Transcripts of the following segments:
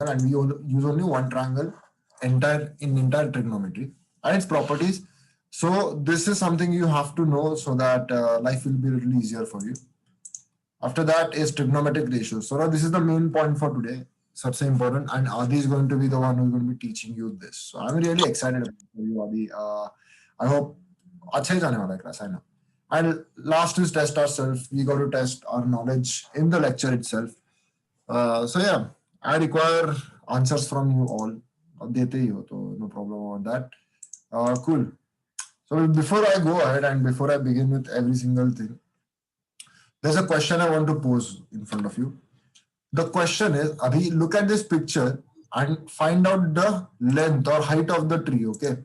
and we use only one triangle entire trigonometry and its properties. So this is something you have to know so that life will be a little easier for you. After that is trigonometric ratios. So now this is the main point for today. सबसे important, and Adi is going to be the one who's going to be teaching you this. So I'm really excited for you, Adi. I hope अच्छा ही जाने वाला है class, I know. And last is test ourselves. We got to test our knowledge in the lecture itself. So yeah, I require answers from you all. अब देते ही हो तो no problem about that. Cool. So before I go ahead and before I begin with every single thing, there's a question I want to pose in front of you. The question is, Abhi, look at this picture and find out the length or height of the tree, okay?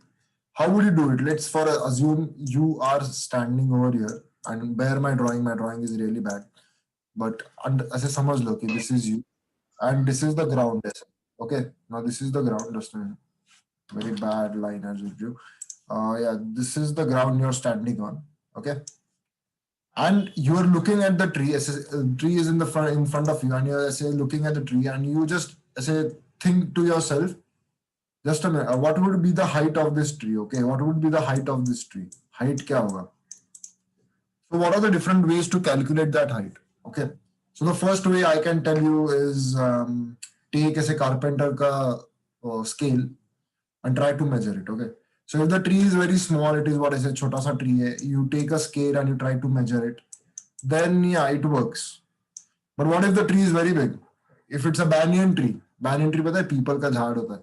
How would you do it? Let's assume you are standing over here, and bear my drawing is really bad. But as a समझ लो कि this is you and this is the ground. Okay, now this is the ground. Just a very bad line as you. Yeah, this is the ground you're standing on. Okay, and you're looking at the tree. Tree is in front of you, and you're looking at the tree, and you just think to yourself, just a minute, what would be the height of this tree? Okay, what would be the height of this tree? Height क्या होगा? So what are the different ways to calculate that height? Okay, so the first way I can tell you is take as a carpenter ka scale and try to measure it. Okay, so if the tree is very small, it is what I say, chota sa tree hai, you take a scale and you try to measure it, then yeah, it works. But what if the tree is very big? If it's a banyan tree पता है people का झाड़ होता है.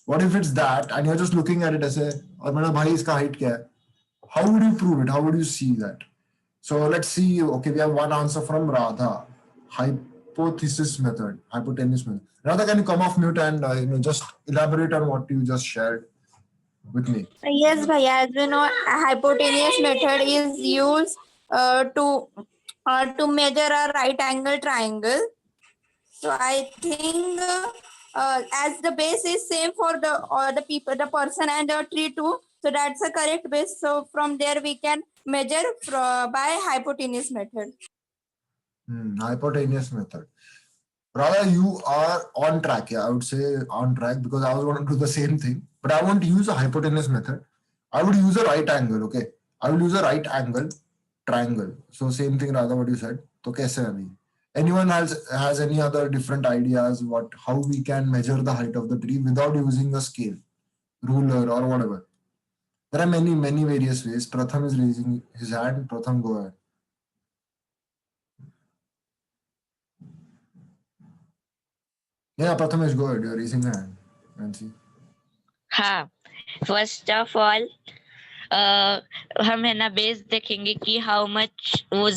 What if it's that and you're just looking at it ऐसे और मेरा भाई इसका height क्या है? How would you prove it? How would you see that? So let's see. Okay, we have one answer from Radha. Hypotenuse method. Radha, can you come off mute and just elaborate on what you just shared with me? Yes, Bhaiya. As we know, a hypotenuse method is used to measure a right angle triangle. So I think as the base is same for the person and the tree too. So that's a correct base. So from there we can measure by hypotenuse method. Hypotenuse method. Radha, you are on track. Yeah, I would say on track because I was going to do the same thing. But I won't use a hypotenuse method. I would use a right angle. Okay, I will use a right angle triangle. So same thing, Radha, what you said. So कैसे अभी? Anyone has any other different ideas how we can measure the height of the tree without using a scale, ruler or whatever? There are many various ways. Pratham is raising his hand. Pratham, go ahead. Yeah, Prathamesh, go ahead. You're raising your hand. Nancy. हाँ, first of all हम है ना base देखेंगे कि how much वो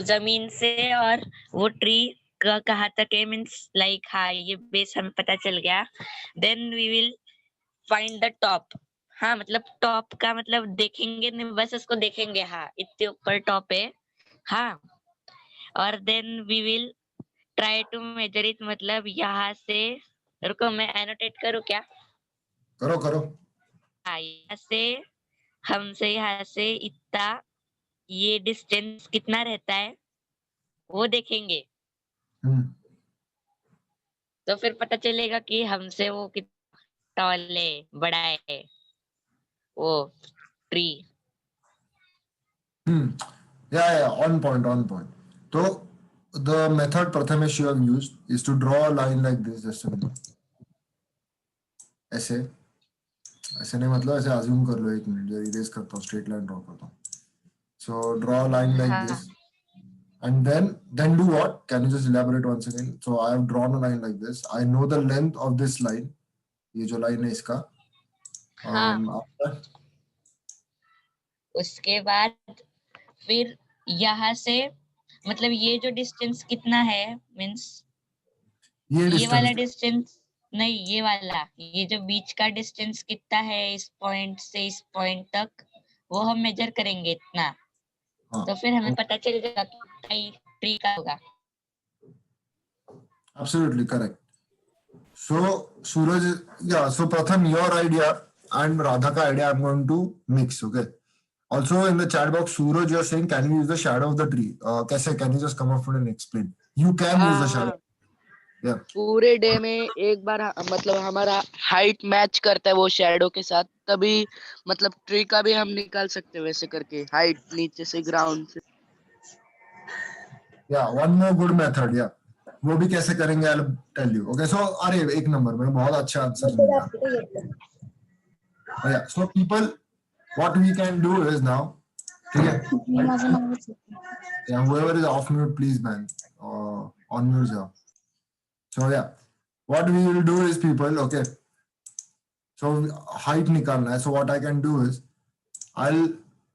जमीन से और वो ट्री कहाँ तक है, मीन्स लाइक हाँ ये बेस हमें पता चल गया. Then we will find the top. हाँ मतलब टॉप का मतलब देखेंगे नहीं, बस उसको देखेंगे हाँ इतने ऊपर टॉप है हाँ. और then we will try to measure it, मतलब यहाँ से, रुको मैं एनोटेट करूँ क्या? करो. हाँ, यहाँ से हमसे यहाँ से इतना ये डिस्टेंस कितना रहता है वो देखेंगे. तो फिर पता चलेगा कि हमसे वो कितना टॉल है, बड़ा है वो tree. Yeah, on point. So the method Prathamesh you have used is to draw a line like this. Just a minute. ऐसे नहीं, मतलब ऐसे assume कर लो, एक मिनट erase करता हूँ, straight line draw करता हूँ. So draw a line like this, and then do what? Can you just elaborate once again? So I have drawn a line like this. I know the length of this line. ये जो line है इसका. उसके बाद फिर यहाँ से मतलब ये जो डिस्टेंस कितना है, मीन्स ये वाला डिस्टेंस नहीं, ये वाला, ये जो बीच का डिस्टेंस कितना है इस पॉइंट से इस पॉइंट तक, वो हम मेजर करेंगे इतना. तो फिर हमें पता चल जाएगा कि ट्री का होगा. Absolutely correct. So Suraj, yeah. So Pratham, your idea and Radha ka idea I'm going to mix. Okay. Also in the chat box, Suraj, you're saying can you use the shadow of the tree? Kaise? Can you just come up and explain? You can use the shadow. Yeah. पूरे day में एक बार मतलब हमारा height match करता है वो shadow के साथ, तभी मतलब ट्री का भी हम निकाल सकते हैं वैसे करके, हाइट नीचे से ग्राउंड से। Yeah, one more good method. Yeah, वो भी कैसे करेंगे I'll tell you. Okay, so अरे एक नंबर में बहुत अच्छा आंसर मिल गया. Yeah, so people, what we can do is now, ठीक है? Yeah, whoever is off mute, please man, on mute जाओ. So yeah, what we will do is people, okay. So height निकालना है. So what I can do is I'll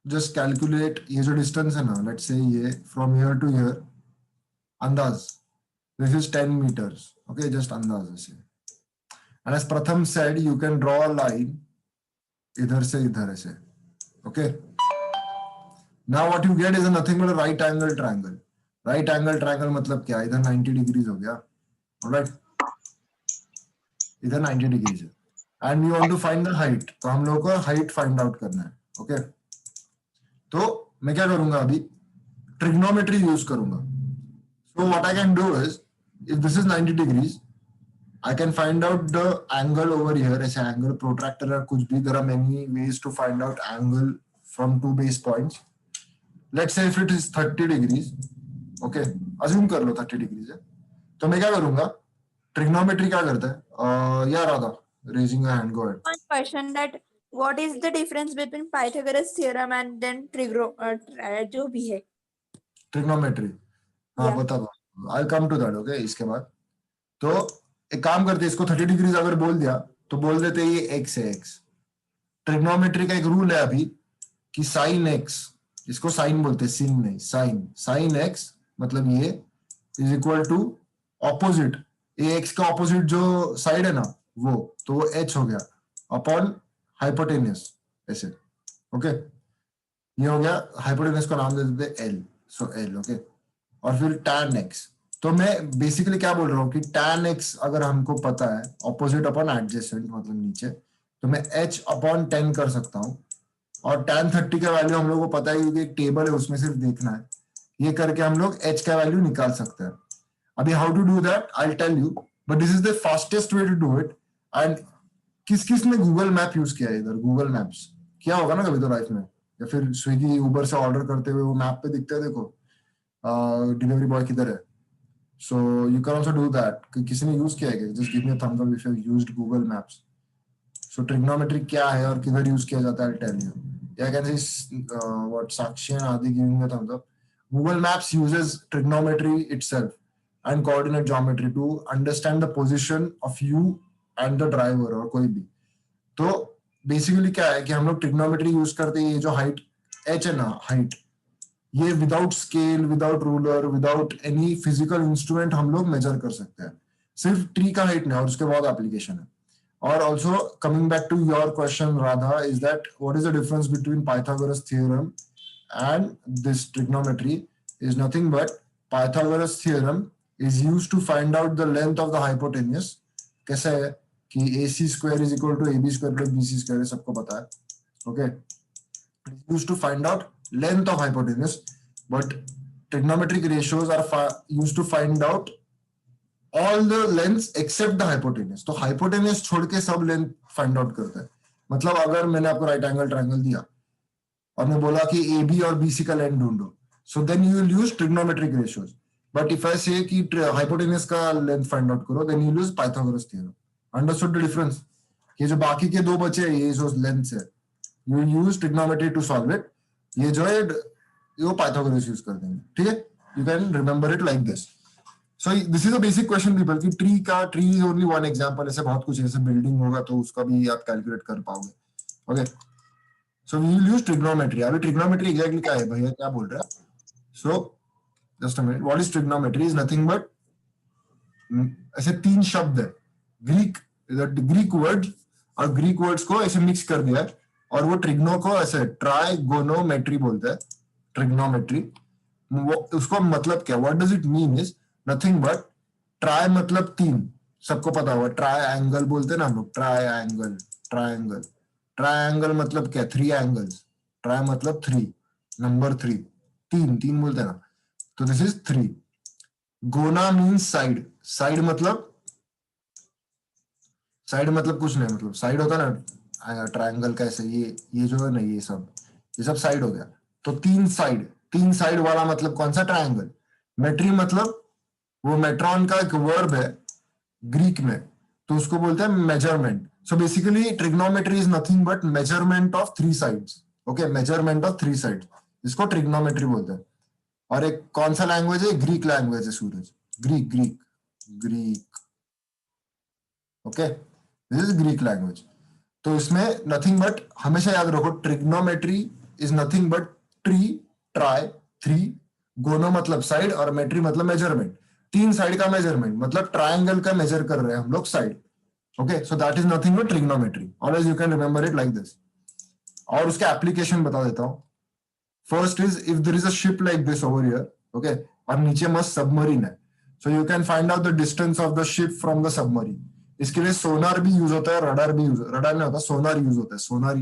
just calculate ये जो distance है ना, let's say ये from here to here, अंदाज. This is 10 meters. Okay, just अंदाज ऐसे. And as Pratham said, you can draw a line इधर से इधर ऐसे. Okay. Now what you get is a nothing but a right angle triangle. Right angle triangle मतलब क्या? इधर 90 degrees हो गया. Alright. इधर 90 degrees है. And we want to find the height. तो हम लोगों को height find out करना है. Okay. तो मैं क्या करूंगा अभी? Trigonometry use करूंगा. So what I can do is, if this is 90 degrees, I can find out the angle over here. ऐसे angle protractor या कुछ भी. There are many ways to find out angle from two base points. Let's say if it is 30 degrees, okay, assume कर लो 30 degrees है, तो मैं क्या करूंगा? Trigonometry क्या करता है? Yeah, Radha, raising a hand, go ahead. One question that what is the difference between Pythagoras theorem and then जो भी है Trigonometry. हाँ Yeah. बता दो. I'll come to that, okay, इसके बाद. तो एक काम करते हैं, इसको 30 degrees अगर बोल दिया तो बोल देते हैं ये x है x. Trigonometry का एक रूल है अभी कि sin x, इसको साइन बोलते हैं, sin नहीं, sin x मतलब ये इज इक्वल टू ऑपोजिट, ये x का ऑपोजिट जो साइड है ना वो, तो वो h हो गया अपॉन हाइपोटेन्यूस ऐसे. ओके, ये हो गया. हाइपोटेन्यूस का नाम दे देते l, सो l. ओके, और फिर tan x. तो मैं बेसिकली क्या बोल रहा हूँ कि tan x अगर हमको पता है ऑपोजिट अपॉन एडजेसेंट मतलब नीचे, तो मैं h अपॉन 10 कर सकता हूँ. और tan 30 का वैल्यू हम लोग को पता है क्योंकि एक टेबल है उसमें सिर्फ देखना है. ये करके हम लोग h का वैल्यू निकाल सकते हैं. अभी how to do that I will tell you, but this is the fastest way to do it. And किस किस ने गूगल मैप यूज किया है? इधर गूगल मैप्स किया होगा ना कभी तो लाइफ में, या फिर स्विगी उबर से ऑर्डर करते हुए वो मैप पे दिखता है, देखो डिलीवरी बॉय किधर है. So you can also do that. किसी ने यूज किया है? Just give me a thumbs up if you used Google Maps. So trigonometry क्या है और किधर यूज किया जाता है, I tell you. Yeah, I can see what Sakshi and Adi giving a thumbs up. Google Maps uses trigonometry itself and coordinate geometry to understand the position of you and the driver और कोई भी. तो basically क्या है कि हम लोग trigonometry use करते हैं. ये जो हाइट h है ना, हाइट, ये without scale, without ruler, without any physical instrument हम लोग मेजर कर सकते हैं. सिर्फ ट्री का हाइट नहीं, और उसके बाद एप्लीकेशन है. Or also coming back to your question, Radha, is that what is the difference between Pythagoras theorem and this trigonometry? Is nothing but Pythagoras theorem is used to find out the length of the hypotenuse. कैसे है कि AC square is equal to AB square plus BC square है, सबको पता है. Okay, it's used to find out length of hypotenuse, but trigonometric ratios are used to find out all the lengths except the hypotenuse. तो hypotenuse छोड़ के सब length find out करता है. मतलब अगर मैंने आपको राइट एंगल ट्रायंगल दिया और मैं बोला कि AB और BC का लेंथ ढूंढो, so then you will use trigonometric ratios. But if I say कि हाइपोटेन्यूस का लेंथ फाइंड आउट करो, then you use Pythagoras theorem. Understood the difference? ये जो बाकी के दो बचे ये जो लेंथ्स है, you use trigonometry to solve it. ये जो है वो पाइथागोरस यूज कर देंगे. ठीक है, you can remember it like this. So this is a basic question people कि tree is only one example. ऐसे बहुत कुछ ऐसे बिल्डिंग होगा तो उसका भी आप कैलकुलेट कर पाओगे. Okay, so we will use trigonometry. अभी trigonometry exactly क्या है भैया, क्या बोल रहे हैं? So just a minute. What is trigonometry? Is nothing but ऐसे तीन शब्द है, ग्रीक वर्ड, और ग्रीक वर्ड्स को ऐसे मिक्स कर दिया है और वो ट्रिग्नो को ऐसे ट्राइगोनोमेट्री बोलते हैं. ट्रिग्नोमेट्री उसको मतलब क्या, what does it mean is nothing but try मतलब तीन, सबको पता होगा. ट्राई एंगल बोलते हैं ना हम लोग, ट्राई एंगल. ट्रायंगल मतलब क्या, थ्री एंगल्स. ट्राई मतलब थ्री, नंबर थ्री, तीन बोलते हैं ना, तो this is three. Gonna means side. Side मतलब कुछ नहीं, मतलब साइड होता है ना ट्रायंगल का, ऐसे ये जो है ना, ये सब साइड हो गया। तो तीन साइड वाला मतलब कौन सा ट्रायंगल? मेट्री मतलब वो मेट्रॉन का एक वर्ब है ग्रीक में, तो उसको बोलते हैं measurement. So basically trigonometry is nothing but measurement of three sides. Okay, measurement of three sides, इसको ट्रिग्नोमेट्री बोलते हैं। और एक कौन सा लैंग्वेज है? ग्रीक लैंग्वेज है Suraj, Greek. Okay, this is Greek language. तो इसमें नथिंग बट, हमेशा याद रखो, trigonometry is nothing but tri, three, gono मतलब साइड, और मेट्री मतलब मेजरमेंट। तीन साइड का मेजरमेंट, मतलब ट्रायंगल का मेजर कर रहे हैं हम लोग side. Okay, so that is nothing but trigonometry. Always you can remember it like this. और उसके एप्लीकेशन बता देता हूँ। First is, if there is a ship like this over here, okay, और नीचे मस्त सबमरीन है, so you can find out the distance of the ship from the submarine. इसके लिए सोनार भी यूज होता है, रडार नहीं होता, सोनार यूज होता है। Sonar,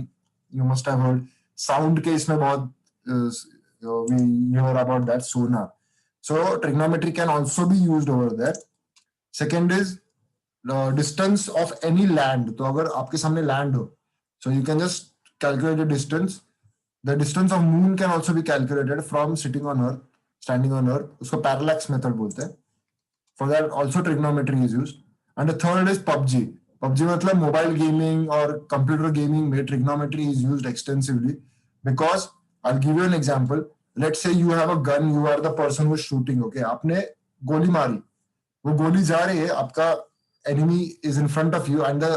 you must have heard, sound के इसमें बहुत we hear about that, sonar. So trigonometry can also be used over there. Second is distance of any land. तो अगर आपके सामने land हो, so you can just calculate the distance. The distance of moon can also be calculated from sitting on earth, standing on earth. उसको parallax method बोलते हैं. For that also trigonometry is used. And the third is PUBG. PUBG मतलब mobile gaming और computer gaming में trigonometry is used extensively, because I'll give you an example. Let's say you have a gun, you are the person who is shooting. Okay, आपने गोली मारी, वो गोली जा रही है, आपका enemy is in front of you and the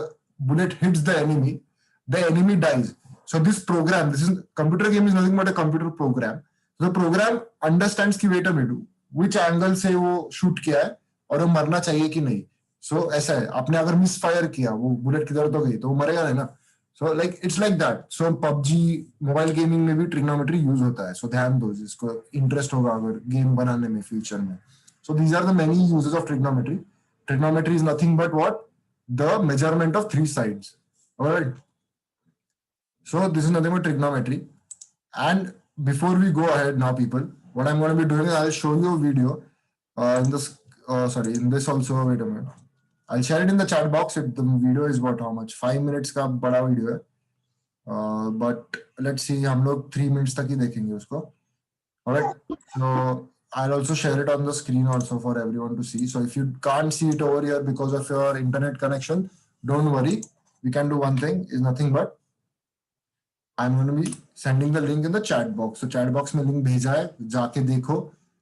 bullet hits the enemy dies. So this program, this is computer game, is nothing but a computer program. So the program understands कि wait a minute, which angle से वो shoot किया है और वो मरना चाहिए कि नहीं। सो ऐसा है, आपने अगर मिस फायर किया, वो बुलेट किधर तो गई, तो वो मरेगा नहीं ना। So like it's like that. So PUBG mobile gaming में भी ट्रिग्नोमेट्री यूज होता है। सो ध्यान दो, जिसको इंटरेस्ट होगा अगर गेम बनाने में फ्यूचर में। So these are the many uses of trigonometry. Trigonometry is nothing but what? The measurement of three sides. Alright, so this is nothing but trigonometry. And before we go ahead now, people, what I'm going to be doing is I'll show you a video in this in this also. Wait a minute, I'll share it in the chat box. If the video is about how much, 5 minutes का बड़ा video है, but let's see, हम लोग 3 minutes तक ही देखेंगे उसको। Alright, so I'll also share it on the screen also for everyone to see. So if you can't see it over here because of your internet connection, don't worry. We can do one thing, is nothing but I'm going to be sending the link in the chat box. So chat box में link भेजा है, जाके देखो.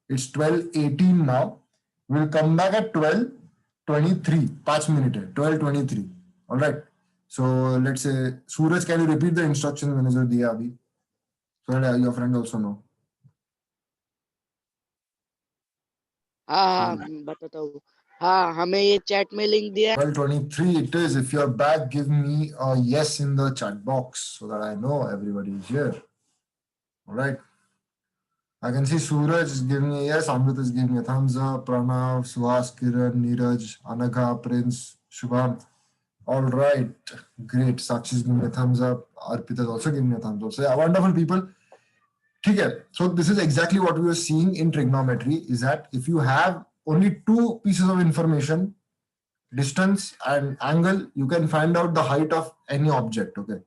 It's 12:18 now. We'll come back at 12:23. 5 minutes है, 12:23. All right. So let's say, Suraj, can you repeat the instructions मैंने जो दिया अभी, so that your friend also know. हाँ बताता हूँ। हाँ, हमें ये चैट में लिंक दिया है। 12:23 it is. If you're back, give me a yes in the chat box so that I know everybody is here. All right. I can see Suraj is giving me a yes, Amrit is giving me a thumbs up, Pranav, Suhas, Kiran, Neeraj, Anagha, Prince, Shubham. All right, great. Sakshi is giving me a thumbs up. Arpita is also giving me a thumbs up. So yeah, wonderful people. Okay, so this is exactly what we were seeing in trigonometry, is that if you have only two pieces of information, distance and angle, you can find out the height of any object. Okay,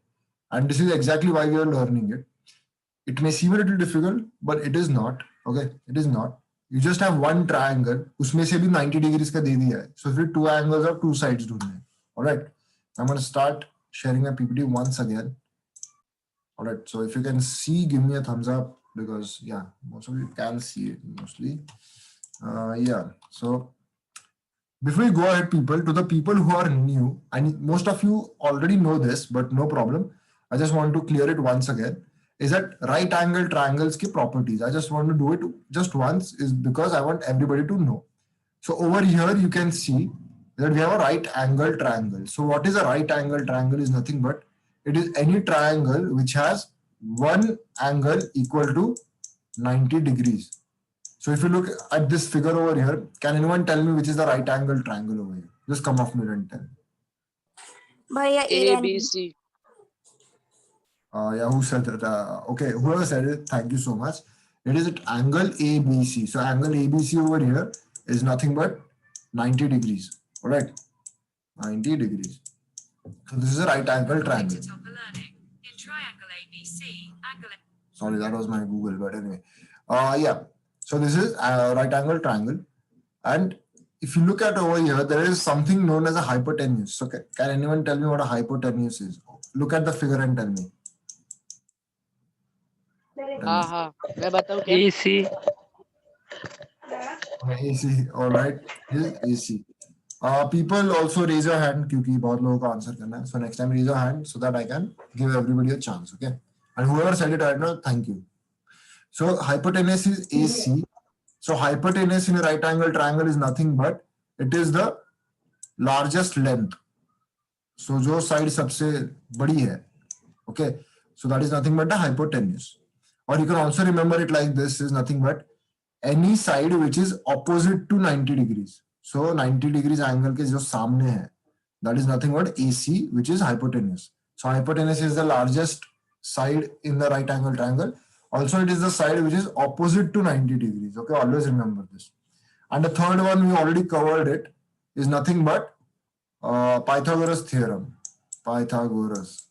and this is exactly why we are learning it. It may seem a little difficult, but it is not. Okay, it is not. You just have one triangle, उसमें से भी 90 degrees का दे दिया है. So फिर two angles और two sides ढूंढने हैं. All right, I'm going to start sharing my PPT once again. All right, so if you can see, give me a thumbs up, because yeah, most of you can see it mostly. Yeah, so before we go ahead, people, to the people who are new, and most of you already know this, but no problem. I just want to clear it once again. Is that right angle triangles ki properties? I just want to do it just once, is because I want everybody to know. So over here, you can see that we have a right angle triangle. So what is a right angle triangle? Is nothing but it is any triangle which has one angle equal to 90 degrees. So if you look at this figure over here, can anyone tell me which is the right angle triangle over here? Just come off mute and tell me. Bhaiya, ABC. Yeah, who said that? Okay, whoever said it, thank you so much. It is at angle ABC. So angle ABC over here is nothing but 90 degrees. All right, 90 degrees. So this is a right angle triangle. Sorry, that was my Google, but anyway. Yeah. So this is a right angle triangle. And if you look at over here, there is something known as a hypotenuse. So can anyone tell me what a hypotenuse is? Look at the figure and tell me. हाँ हाँ मैं बताऊँ क्या? AC. AC, all right, is AC. People also raise your hand क्योंकि बहुत लोगों को answer करना है. So next time raise your hand so that I can give everybody a chance, okay? And whoever said it right now, thank you. So hypotenuse is AC. So hypotenuse in a right angle triangle is nothing but it is the largest length. So जो side सबसे बड़ी है, okay? So that is nothing but the hypotenuse. Or you can also remember it like this is nothing but any side which is opposite to 90 degrees. So 90 degrees angle के जो सामने है, that is nothing but AC, which is hypotenuse. So hypotenuse is the largest side in the right angle triangle. Also, it is the side which is opposite to 90 degrees. Okay, always remember this. And the third one, we already covered it, is nothing but Pythagoras theorem. Pythagoras.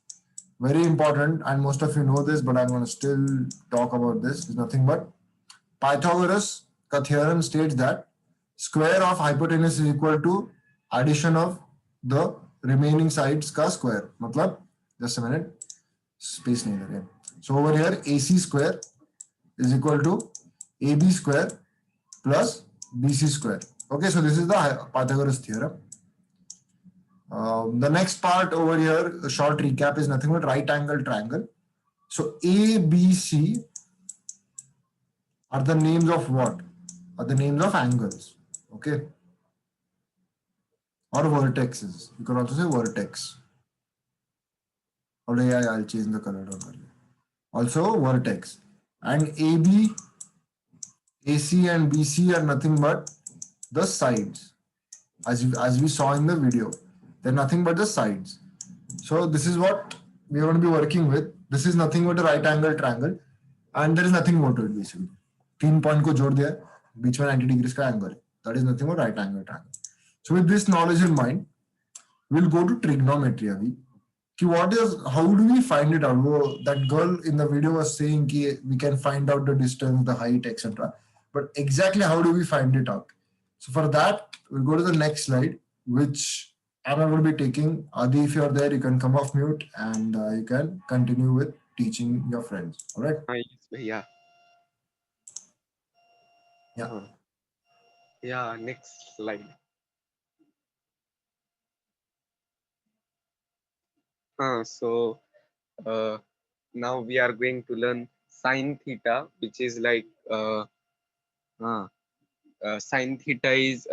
Very important, and most of you know this, but I'm going to still talk about this. Is nothing but Pythagoras का theorem states that square of hypotenuse is equal to addition of the remaining sides का square. मतलब just a minute, space नहीं लगे. So over here AC square is equal to AB square plus BC square. Okay, so this is the Pythagoras theorem. The next part over here, a short recap, is nothing but right angle triangle. So ABC are the names of what? Are the names of angles. Okay. Or vertexes. You can also say vertex. Or yeah, I'll change the color. Don't worry. Also vertex. And AB, AC and BC are nothing but the sides. As we saw in the video. They're nothing but the sides. So this is what we're going to be working with. This is nothing but a right angle triangle. And there is nothing more to it basically. 3 point को जोड़ दिया है, बीच में 90 degrees का angle है. That is nothing but right angle triangle. So with this knowledge in mind, we'll go to trigonometry अभी. कि how do we find it out? That girl in the video was saying कि we can find out the distance, the height, etc. But exactly how do we find it out? So for that, we'll go to the next slide, which I'm not going to be taking. Adi, if you're there, you can come off mute and you can continue with teaching your friends. All right? Yeah. Yeah. Yeah. Next slide. So now we are going to learn sine theta, which is like sine theta is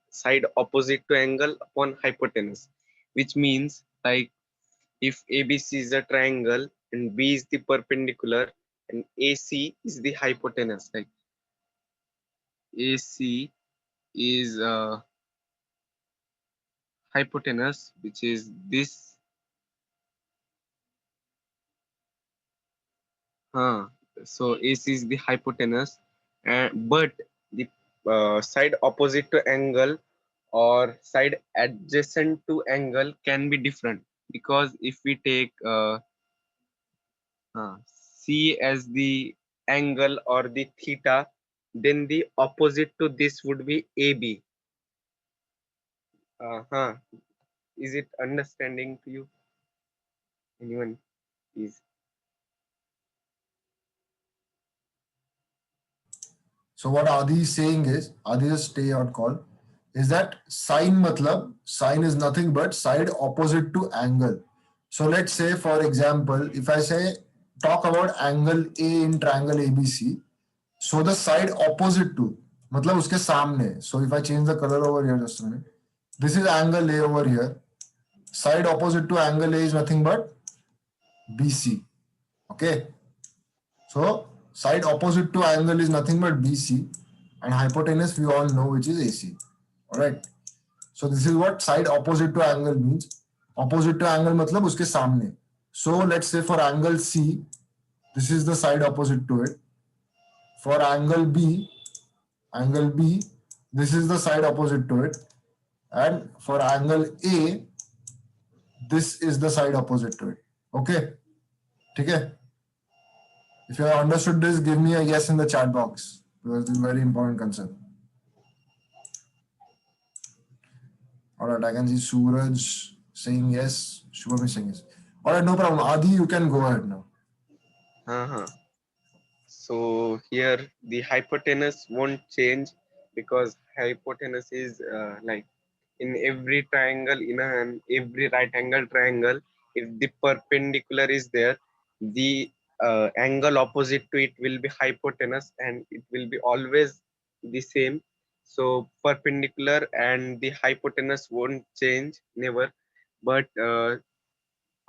side opposite to angle upon hypotenuse, which means like if ABC is a triangle and B is the perpendicular and AC is the hypotenuse, like AC is hypotenuse, which is this. So AC is the hypotenuse, but the side opposite to angle or side adjacent to angle can be different, because if we take C as the angle or the theta, then the opposite to this would be AB. Is it understanding to you? Anyone is? So what Adi is saying is, Adi just stay on call, is that sine matlab, sine is nothing but side opposite to angle. So let's say, for example, if I say, talk about angle A in triangle ABC, so the side opposite to, matlab uske samne. So if I change the color over here, just a minute, this is angle A over here. Side opposite to angle A is nothing but BC. Okay. So side opposite to angle is nothing but BC, and hypotenuse we all know, which is AC. All right. So this is what side opposite to angle means. Opposite to angle matlab uske samne. So let's say for angle C, this is the side opposite to it. For angle B, this is the side opposite to it, and for angle A, this is the side opposite to it. Okay, okay. If you have understood this, give me a yes in the chat box because this is a very important concept. All right, I can see Suraj saying yes, Shubham is saying yes. All right, no problem. Adi, you can go ahead now. Uh-huh. So here the hypotenuse won't change because hypotenuse is like in every triangle, in every right angle triangle, if the perpendicular is there, the angle opposite to it will be hypotenuse and it will be always the same. So perpendicular and the hypotenuse won't change, never. But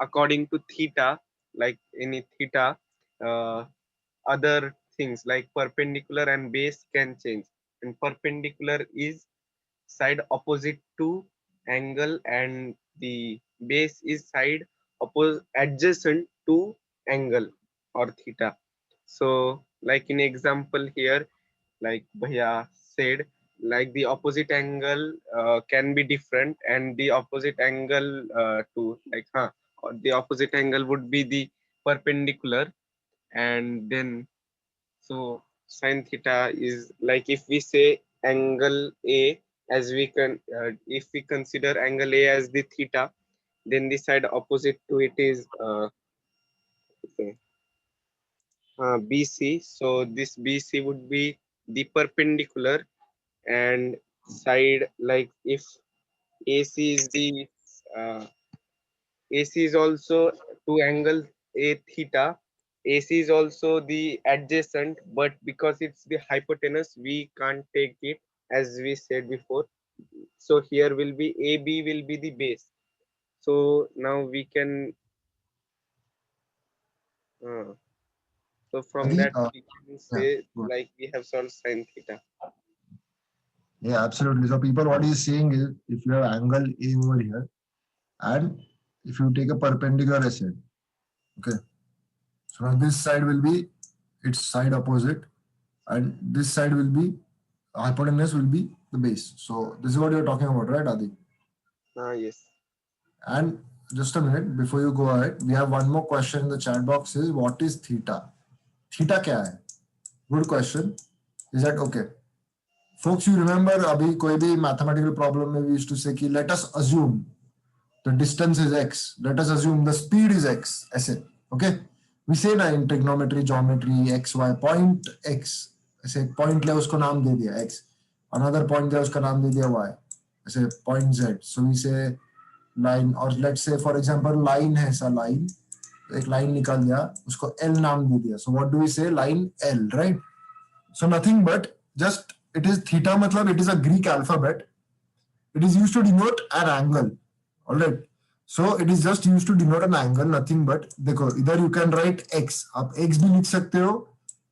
according to theta, like any theta, uh, other things like perpendicular and base can change. And perpendicular is side opposite to angle and the base is side adjacent to angle or theta. So like in example here, like Bhaiya said, like the opposite angle can be different and the opposite angle to like or the opposite angle would be the perpendicular, and then so sine theta is like if we say angle A, as we can if we consider angle A as the theta, then the side opposite to it is okay, BC. So this BC would be the perpendicular, and side like if AC is the uh, AC is also to angle A theta. AC is also the adjacent, but because it's the hypotenuse, we can't take it as we said before. So here will be AB will be the base. So now we can, uh, so from Adi, that we can yeah, say good. like we have solved sine theta. Yeah, absolutely. So people, what he's saying is, if you have angle A over here, and if you take a perpendicular ascent, okay, so now this side will be its side opposite, and this side will be hypotenuse will be the base. So this is what you're talking about, right, Adi? Yes. And just a minute before you go ahead, we have one more question in the chat box. Is what is theta? Theta क्या है? Good question. Is that okay? Folks, you remember अभी कोई भी mathematical problem में we used to say कि let us assume the distance is x. Let us assume the speed is x. ऐसे, okay? We say ना in trigonometry, geometry, x, y, point x. ऐसे एक point ले उसको नाम दे दिया x. Another point ले उसका नाम दे दिया y. ऐसे point z. So we say line, और let's say for example line है ऐसा line. एक line निकाल दिया, उसको L नाम दे दिया. So what do we say? Line L, right? So nothing but just it is theta matlab it is a Greek alphabet. It is used to denote an angle. All right. So it is just used to denote an angle, nothing but देखो इधर you can write x. आप x भी लिख सकते हो.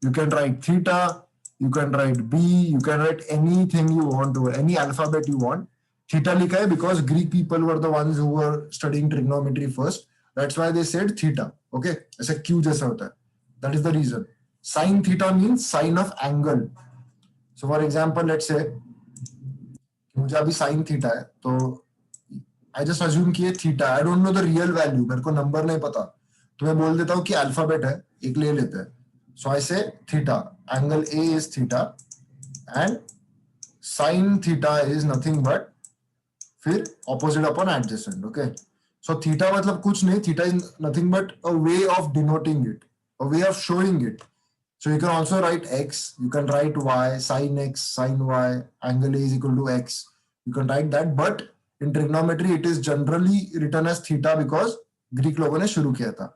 You can write theta. You can write b. You can write anything you want to, any alphabet you want. Theta लिखा है because Greek people were the ones who were studying trigonometry first. That's why they said theta. Okay. ऐसा Q जैसा होता है. That is the reason. Sin theta means sign of angle. So for example, let's say मुझे अभी sine theta है तो I just assume कि ये theta, I don't know the real value, मेरे को नंबर नहीं पता, तो मैं बोल देता हूँ कि अल्फाबेट है, एक ले लेते हैं. So I say theta, angle A is theta and sine theta is nothing but फिर opposite upon adjacent. Okay, so theta मतलब कुछ नहीं, theta is nothing but a way of denoting it, a way of showing it. So you can also write x, you can write y, sin x, sin y, angle A is equal to x. You can write that, but in trigonometry it is generally written as theta because Greek लोगों ने शुरू किया था.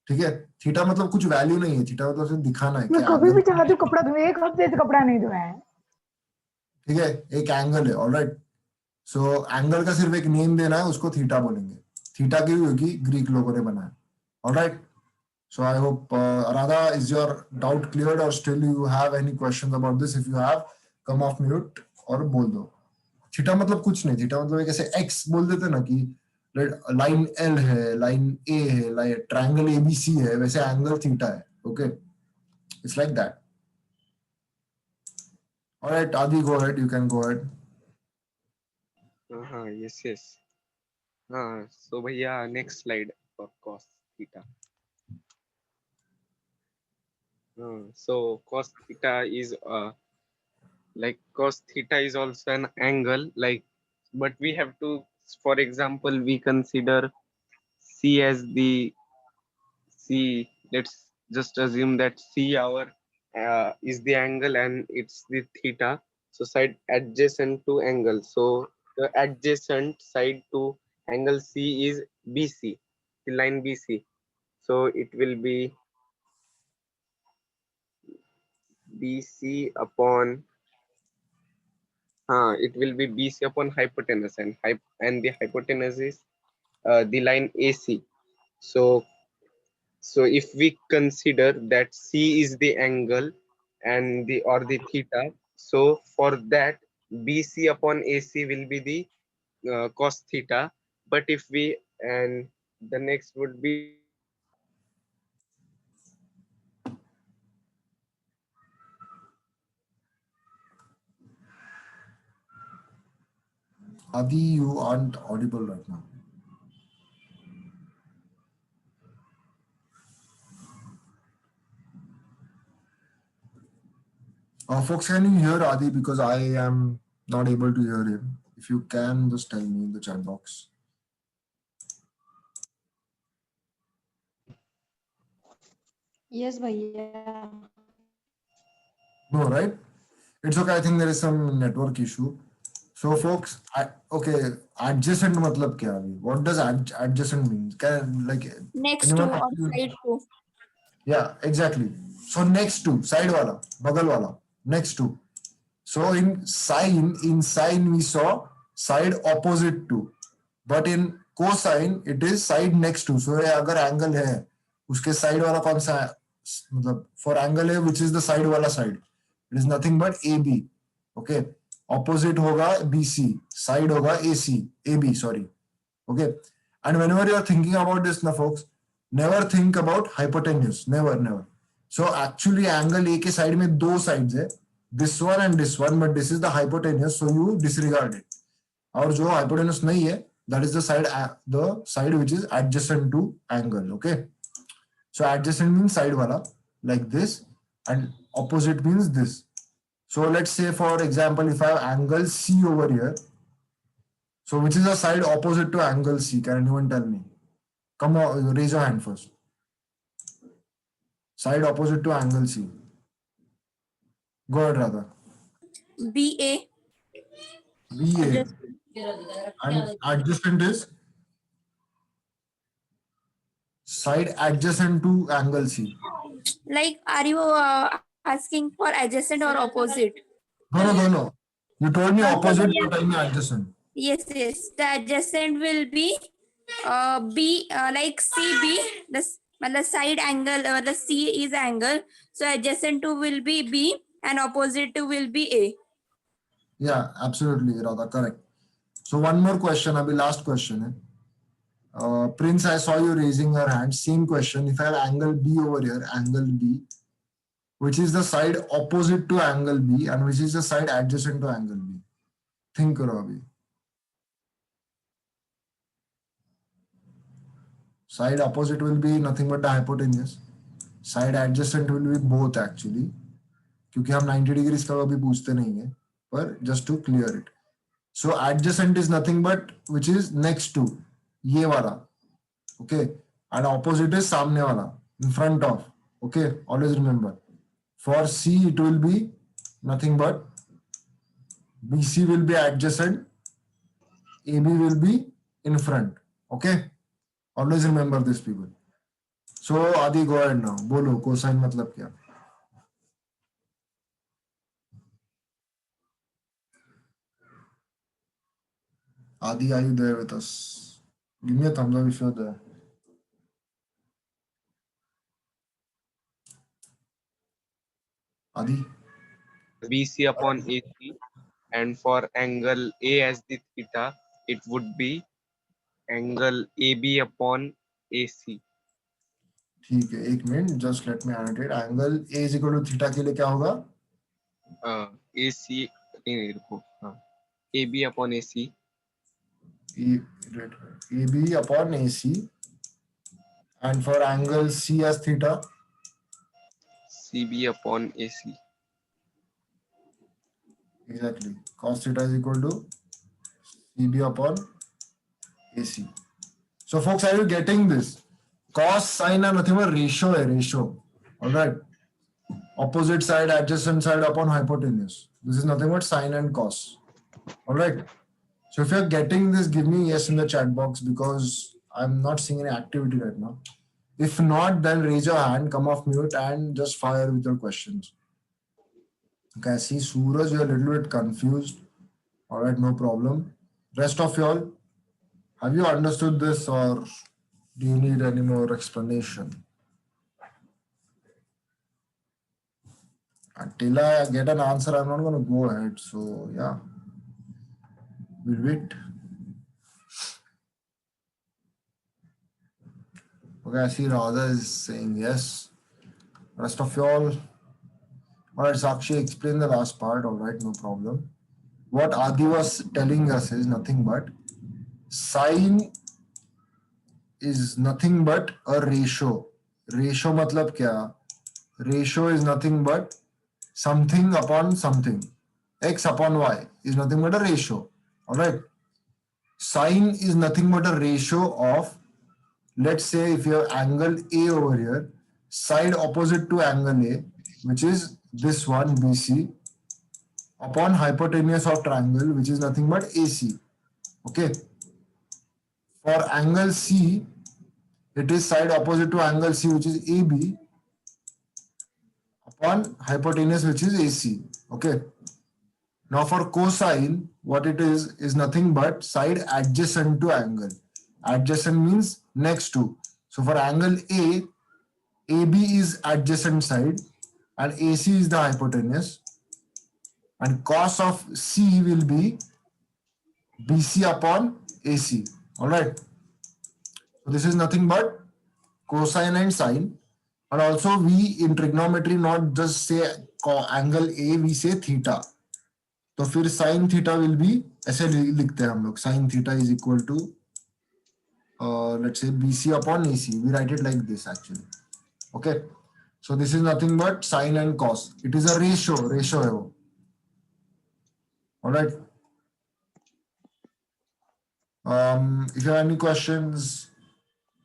ठीक है, theta मतलब कुछ value नहीं है, थीटा मतलब सिर्फ दिखाना है मैं कि कभी भी angle, चाहती हूँ कपड़ा धोए, एक हफ्ते से कपड़ा नहीं धोया है. ठीक है, एक एंगल है. ऑलराइट, सो एंगल का सिर्फ एक नेम देना है, उसको थीटा बोलेंगे. थीटा क्योंकि ग्रीक लोगों ने बनाया. Alright, so I hope Radha, is your doubt cleared or still you have any questions about this? If you have, come off mute और बोल दो. थीटा मतलब कुछ नहीं, थीटा मतलब एक ऐसे x बोल देते ना कि लाइन L है, लाइन A है, लाइन ट्रायंगल ABC है, वैसे एंगल थीटा है. Okay, it's like that. All right, Adi, go ahead. You can go ahead. Yes, yes. So भैया next slide for cos theta. So cos theta is like cos theta is also an angle, like, but we have to, for example, we consider C as the C. Let's just assume that C our is the angle and it's the theta. So side adjacent to angle. So the adjacent side to angle C is BC, the line BC. So it will be BC upon it will be BC upon hypotenuse, and and the hypotenuse is the line AC. So if we consider that C is the angle and the or the theta, so for that BC upon AC will be the cos theta. But if we, and the next would be Adi, you aren't audible right now. Folks, can you hear Adi? Because I am not able to hear him. If you can, just tell me in the chat box. Yes, भैया. No, right? It's okay. I think there is some network issue. So, folks, okay, adjacent matlab kya abhi? What does adjacent mean? Can like Next to anyone? or side to. Yeah, exactly. So next to side wala, bagal wala, next to. So in sine we saw side opposite to, but in cosine it is side next to. So ये अगर angle है, उसके side वाला कौन सा है? मतलब for angle है which is the side वाला side. It is nothing but AB. Okay. Opposite होगा BC, side होगा AC, AB. Sorry. Okay. And whenever you are thinking about this, na folks, never think about hypotenuse. Never, never. So actually angle A के side में दो sides है. This one and this one, but this is the hypotenuse, so you disregard it. और जो hypotenuse नहीं है, that is the side which is adjacent to angle. Okay. So adjacent means side wala, like this, and opposite means this. So let's say, for example, if I have angle C over here, so which is the side opposite to angle C? Can anyone tell me? Come on, raise your hand first. Side opposite to angle C. Go ahead, Radha. BA. BA. And adjacent is side adjacent to angle C. Like, are you asking for adjacent or opposite? No. You told me opposite, Yeah. you told me adjacent. Yes. The adjacent will be B, like CB. The side angle or the C is angle. So adjacent to will be B and opposite to will be A. Yeah, absolutely, Radha, correct. So one more question, abhi last question. Prince, I saw you raising your hand. Same question. If I have angle B over here, angle B, which is the side opposite to angle B and which is the side adjacent to angle B? Think karo abhi. Side opposite will be nothing but the hypotenuse. Side adjacent will be both actually. क्योंकि हम 90 degrees का कभी पूछते नहीं है, पर just to clear it. So adjacent is nothing but which is next to, ये वाला, okay, and opposite is सामने वाला, in front of, okay. Always remember, for C it will be nothing but BC will be adjacent, AB will be in front, okay. Always remember this, people. So Adi, go ahead now. बोलो cosine मतलब क्या? Adi, are you there with us? Give me a thumbs up if you're there. Adi? BC upon AC, and for angle A as the theta, it would be angle AB upon AC. ठीक है, एक minute, just let me annotate. Angle A is equal to theta के लिए क्या होगा? AC, नहीं रुको, हाँ, AB upon AC, AB upon AC, and for angle C as theta, CB upon AC. exactly. Cos theta is equal to CB upon AC. So, folks, are you getting this? Cos sine are nothing but ratio, ratio. All right. Opposite side, adjacent side upon hypotenuse. This is nothing but sine and cos. All right. So, if you're getting this, give me yes in the chat box because I'm not seeing any activity right now. If not, then raise your hand, come off mute, and just fire with your questions. Okay, I see Suraj, you're a little bit confused. All right, no problem. Rest of y'all, have you understood this or do you need any more explanation? Until I get an answer, I'm not going to go ahead. So, yeah, we'll wait. Okay, I see Radha is saying yes. Rest of y'all, all right, Sakshi, explain the last part. All right, no problem. What Adi was telling us is nothing but sine is nothing but a ratio. Ratio matlab kya? Ratio is nothing but something upon something. X upon y is nothing but a ratio. All right. Sine is nothing but a ratio of, let's say, if you have angle A over here, side opposite to angle A, which is this one BC, upon hypotenuse of triangle, which is nothing but AC. Okay. For angle C, it is side opposite to angle C, which is AB, upon hypotenuse, which is AC. Okay. Now for cosine, what it is nothing but side adjacent to angle. Adjacent means next to. So for angle A, AB is adjacent side and AC is the hypotenuse. And cos of C will be BC upon AC. Alright. So this is nothing but cosine and sine. And also we in trigonometry not just say angle A, we say theta. तो फिर sine theta will be ऐसे लिखते हैं हम लोग sine theta is equal to let's say BC upon AC. We write it like this actually. Okay. So this is nothing but sine and cos. It is a ratio है वो. All right. If you have any questions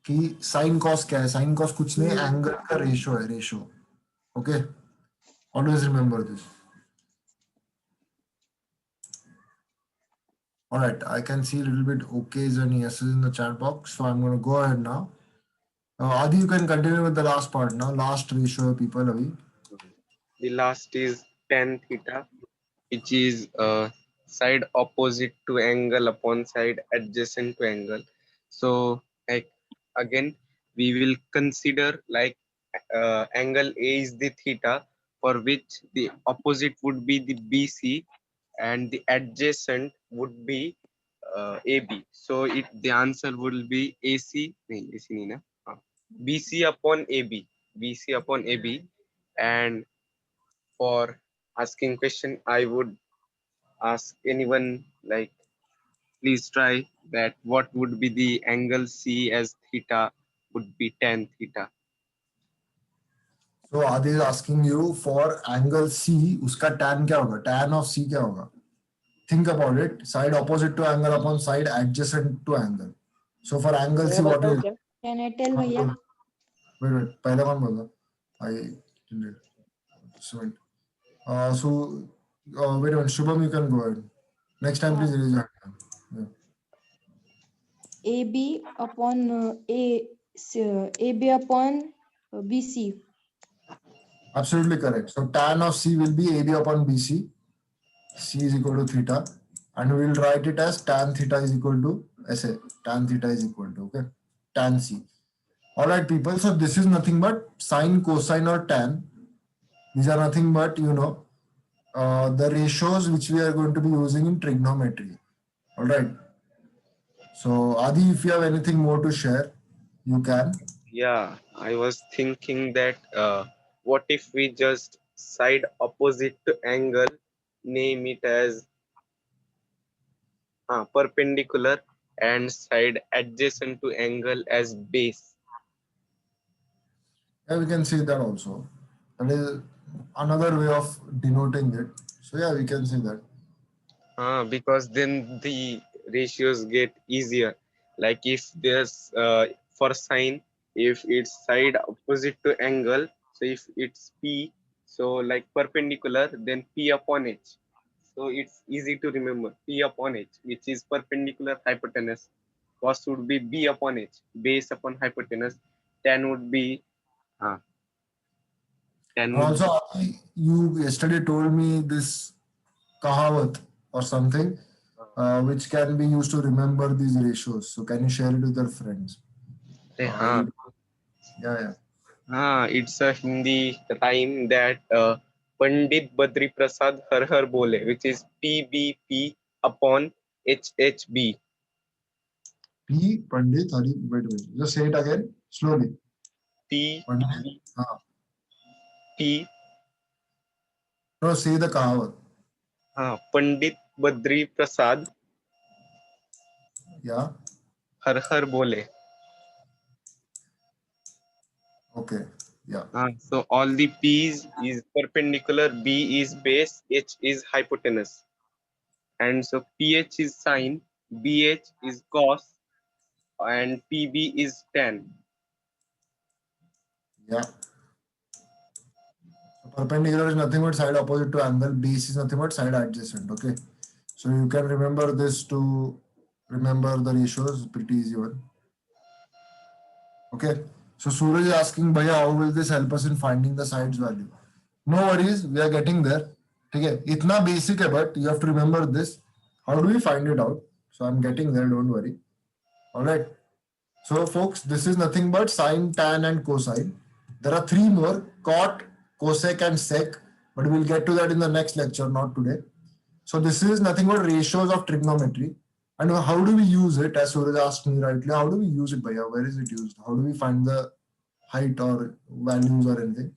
कि sin cos क्या है? Sin cos कुछ नहीं, angle का ratio है, ratio. Okay. Always remember this. All right, I can see a little bit okays and yeses in the chat box, so I'm going to go ahead now. Adi, you can continue with the last part now. Last ratio, people. Avi. The last is tan theta, which is side opposite to angle upon side adjacent to angle. So like again, we will consider like angle A is the theta, for which the opposite would be the BC and the adjacent would be AB. So the answer will be AC. नहीं, AC नहीं ना? BC upon AB. BC upon AB. And for asking question, I would ask anyone like, please try that what would be the angle C as theta would be tan theta. So Adi is asking you for angle C, उसका tan क्या होगा? Tan of C क्या होगा? Think about it. Side opposite to angle upon side adjacent to angle. So for angle C, what is? Can I tell भैया? Wait. पहले कौन बोला? Wait a minute. Shubham, you can go ahead. Next time, please raise your hand. Yeah. AB upon AB upon BC. Absolutely correct. So tan of C will be AB upon BC. C is equal to theta. And we will write it as tan theta is equal to SA. Tan theta is equal to, okay, tan C. All right, people. So this is nothing but sine, cosine, or tan. These are nothing but, the ratios which we are going to be using in trigonometry. All right. So Adi, if you have anything more to share, you can. Yeah, I was thinking that what if we just side opposite to angle name it as perpendicular and side adjacent to angle as base. Yeah, we can see that also. That is another way of denoting it. So yeah, we can see that. Because then the ratios get easier. Like if there's for sine, if it's side opposite to angle, so if it's P, so like perpendicular, then P upon H. So it's easy to remember P upon H, which is perpendicular hypotenuse. Cos would be B upon H, base upon hypotenuse. Tan would be uh, tan And would also, you yesterday told me this kahavat or something, which can be used to remember these ratios. So can you share it with your friends? be You, yeah, yeah. It's a Hindi rhyme that Pandit Badri Prasad Har Har Bole, which is PBP upon HHB. P Pandit Hari. Wait, wait. Just say it again slowly. P Pandit. P No, say the kahavat. Pandit Badri Prasad Yeah. Har Har Bole. Okay. Yeah. So all the P's is perpendicular, B is base, H is hypotenuse. And so PH is sine, BH is cos, and PB is tan. Yeah. So perpendicular is nothing but side opposite to angle. Base is nothing but side adjacent. Okay. So you can remember this to remember the ratios. Pretty easy one. Okay. So Suraj is asking, Bhaiya, how will this help us in finding the sides value? No worries, we are getting there. Okay. Itna basic hai, but you have to remember this. How do we find it out? So I'm getting there. Don't worry. All right. So folks, this is nothing but sine, tan, and cosine. There are three more: cot, cosec, and sec. But we'll get to that in the next lecture, not today. So this is nothing but ratios of trigonometry. And how do we use it? As Suraj asked me rightly, how do we use it, Bhaiya? Where is it used? How do we find the height or values or anything?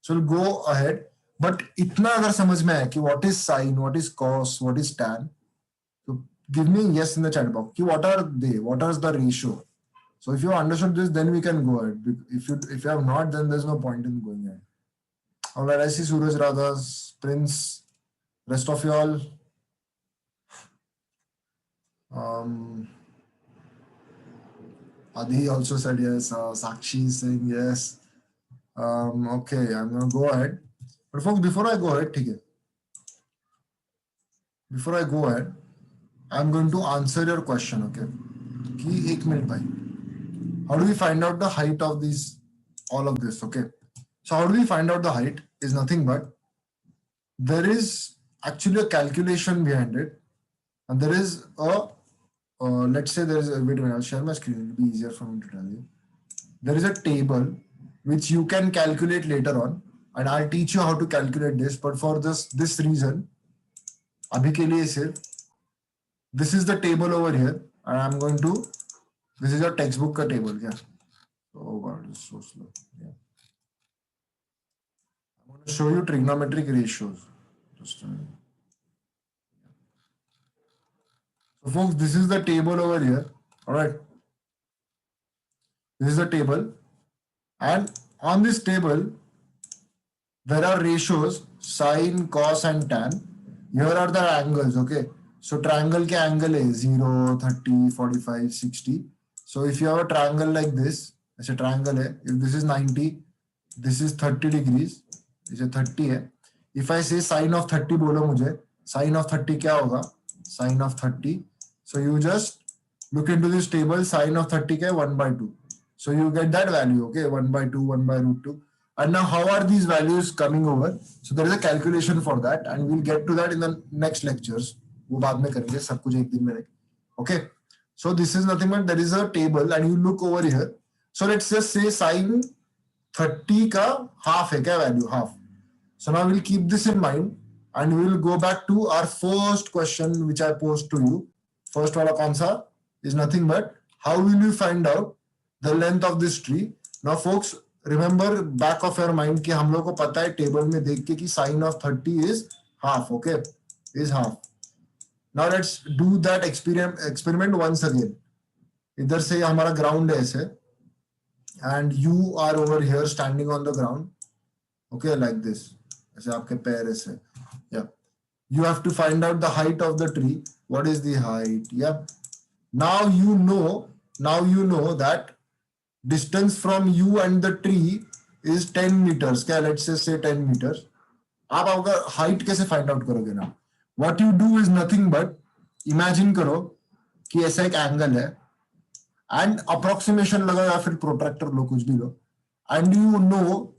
So we'll go ahead. But itna agar samajh mein hai ki what is sine, what is cos, what is tan. So give me yes in the chat box. Ki what are they? What is the ratio? So if you understood this, then we can go ahead. If you have not, then there's no point in going ahead. All right, I see Suraj Radhas, Prince, rest of you all. Adi also said yes. Sakshi is saying yes. Okay, I'm gonna go ahead. But folks, before I go ahead, okay. Before I go ahead, I'm going to answer your question. Okay. Ki 1 minute bhai. How do we find out the height of these? All of this. Okay. So how do we find out the height? Is nothing but there is actually a calculation behind it, and there is a let's say there is a wait a minute. I'll share my screen. It'll be easier for me to tell you. There is a table which you can calculate later on, and I'll teach you how to calculate this. But for this reason, abhi ke liye sirf this is the table over here, and I'm going to this is your textbook ka table. Yeah. Oh God, it's so slow. Yeah. I'm going to show you trigonometric ratios. Just a minute. So folks, this is the table over here. All right. This is the table. And on this table, there are ratios, sine, cos, and tan. Here are the angles, okay? So triangle ke angle is 0, 30, 45, 60. So if you have a triangle like this, it's a triangle hai. If this is 90, this is 30 degrees. It's a 30 hai. If I say sine of 30 bolo mujhe, sine of 30 kya hoga? Sine of 30. So you just look into this table, sine of 30 k 1 by 2. So you get that value, okay? 1 by 2, 1 by root 2. And now how are these values coming over? So there is a calculation for that, and we'll get to that in the next lectures. वो बाद में करेंगे सब कुछ एक दिन में. Okay? So this is nothing but there is a table, and you look over here. So let's just say sine 30 ka half hai kya value? Half. So now we'll keep this in mind, and we will go back to our first question which I posed to you. First wala kaun sa is nothing but how will you find out the length of this tree? Now folks, remember back of your mind कि हम लोग को पता है table में देख के कि sine of 30 is half. Okay, is half. Now let's do that experiment once again. इधर से हमारा ground है ऐसे, and you are over here standing on the ground. Okay, like this. ऐसे आपके पैर ऐसे. Yeah. You have to find out the height of the tree. What is the height? Yeah. Now you know that distance from you and the tree is 10 meters. क्या? Let's say 10 meters. आप अगर height कैसे find out करोगे ना? What you do is nothing but imagine करो कि ऐसा एक angle है and approximation लगाओ या फिर protractor लो, कुछ भी लो, and you know,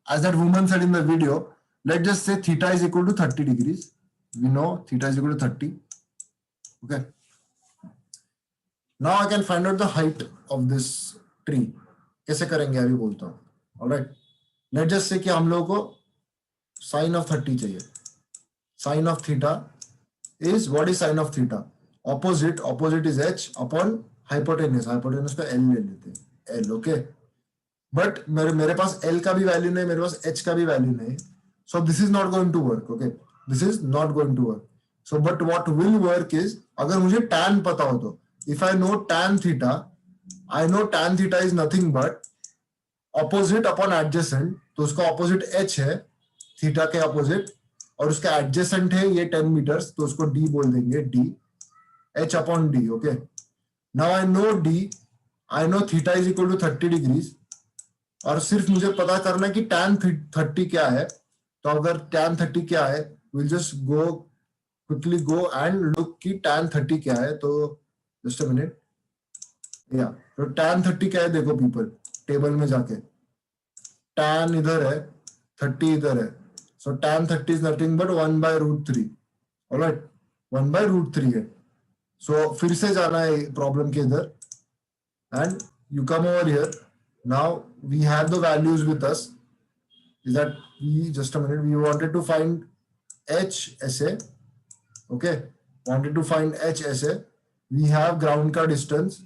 as that woman said in the video, let's just say theta is equal to 30 degrees. We know theta is equal to 30. Okay. Now I can find out the height of this tree. कैसे करेंगे अभी बोलता हूँ. Alright. Let's just say कि हम लोगों को sin of 30 चाहिए. Sin of theta is, what is sin of theta? Opposite is h upon hypotenuse. Hypotenuse का L ले लेते हैं. L, okay. But मेरे पास L का भी वैल्यू नहीं, मेरे पास H का भी वैल्यू नहीं. So this is not going to work. Okay. This is not going to work. So but what will work is, अगर मुझे tan पता हो तो, if I know tan theta, I know tan theta is nothing but opposite upon adjacent. तो उसका opposite h है, theta के opposite, और उसका adjacent है ये 10 meters, तो उसको d बोल देंगे, d, h upon d. Okay. Now I know d, I know theta is equal to 30 degrees, और सिर्फ मुझे पता करना है कि tan 30 क्या है. तो अगर tan 30 क्या है, we'll just quickly go and look कि tan 30 क्या है. तो just a minute. Yeah. तो tan 30 क्या है देखो people, टेबल में जाके tan इधर है, 30 इधर है. So tan 30 is nothing but 1 by root 3. Alright, 1 by root 3 है. So फिर से जाना है प्रॉब्लम के इधर, and you come over here. Now we have the values with us. Is that we, just a minute, we wanted to find h ऐसे. Okay, wanted to find h ऐसे. We have ground का distance.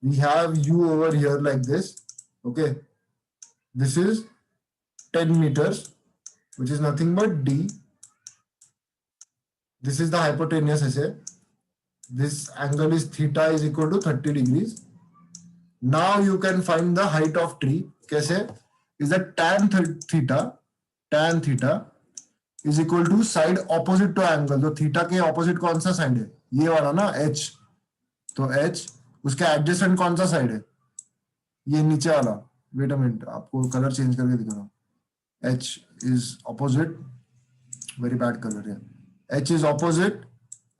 We have u over here like this. Okay, this is 10 meters, which is nothing but d. This is the hypotenuse ऐसे. This angle is theta is equal to 30 degrees. Now you can find the height of tree. कैसे? Is that tan theta is equal to side opposite to angle. तो theta के opposite कौन सा side है? ये वाला ना, h. तो h, उसका adjacent कौन सा side है? ये नीचे वाला. Wait a minute, आपको color change करके दिखा रहा हूँ. h is opposite. Very bad color here. h is opposite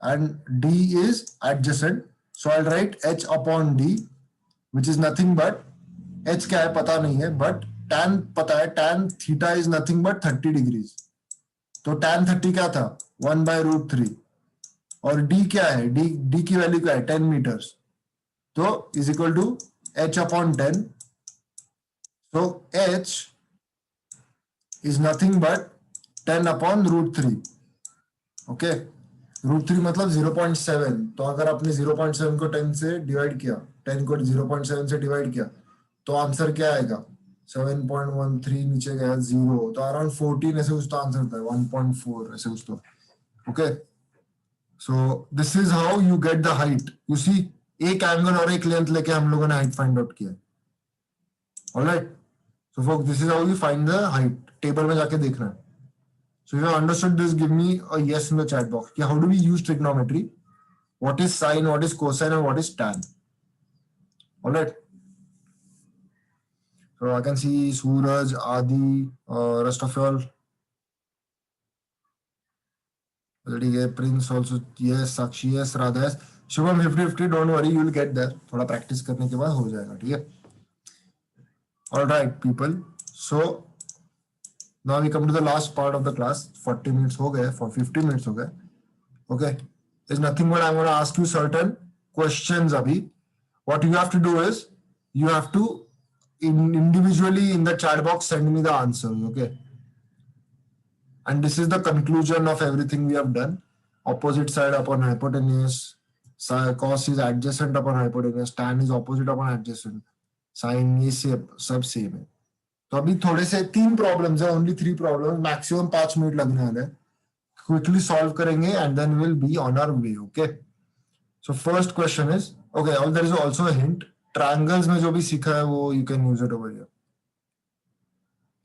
and d is adjacent. So I'll write h upon d, which is nothing but, h क्या है पता नहीं है, but tan पता है, tan theta is nothing but 30 degrees. तो tan 30 क्या था? 1 by root 3. और d क्या है? d की वैल्यू क्या है? 10 meters. तो is equal to h upon 10. So h is nothing but 10 upon root 3. Okay. root 3 मतलब 0.7. तो अगर आपने 0.7 को 10 से डिवाइड किया, 10 को 0.7 से डिवाइड किया, तो आंसर क्या आएगा? 7.13 नीचे गया 0, तो अराउंड 14 ऐसे कुछ तो आंसर था, 1.4 ऐसे कुछ तो. Okay, so this is how you get the height. You see, एक एंगल और एक लेंथ लेके हम लोगों ने हाइट फाइंड आउट किया. Alright, so for this is how you find the height. Table में जाके देखना है. So if you understood this, give me a yes in the chat box. How do we use trigonometry? What is sine, what is cosine, and what is tan? All right. So I can see Suraj, Adi, rest of y'all. Prince also, yes. Sakshi, yes. Radha, yes. Shubham 50-50, don't worry, you will get there. थोड़ा practice करने के बाद हो जाएगा, ठीक है? All right, people. So now we come to the last part of the class. 40 minutes हो गए, for 50 minutes हो गए. Okay, there's nothing but I'm going to ask you certain questions abhi. What you have to do is, you have to individually in the chat box send me the answers. Okay, and this is the conclusion of everything we have done. Opposite side upon hypotenuse, cos is adjacent upon hypotenuse, tan is opposite upon adjacent, sin ये सब same है. तो अभी थोड़े से 3 problems है, only 3 problems, maximum 5 minute लगने वाले हैं. quickly solve करेंगे and then we'll be on our way. Okay. So first question is, okay, there is also a hint. Triangles में जो भी सीखा है वो you can use it over here.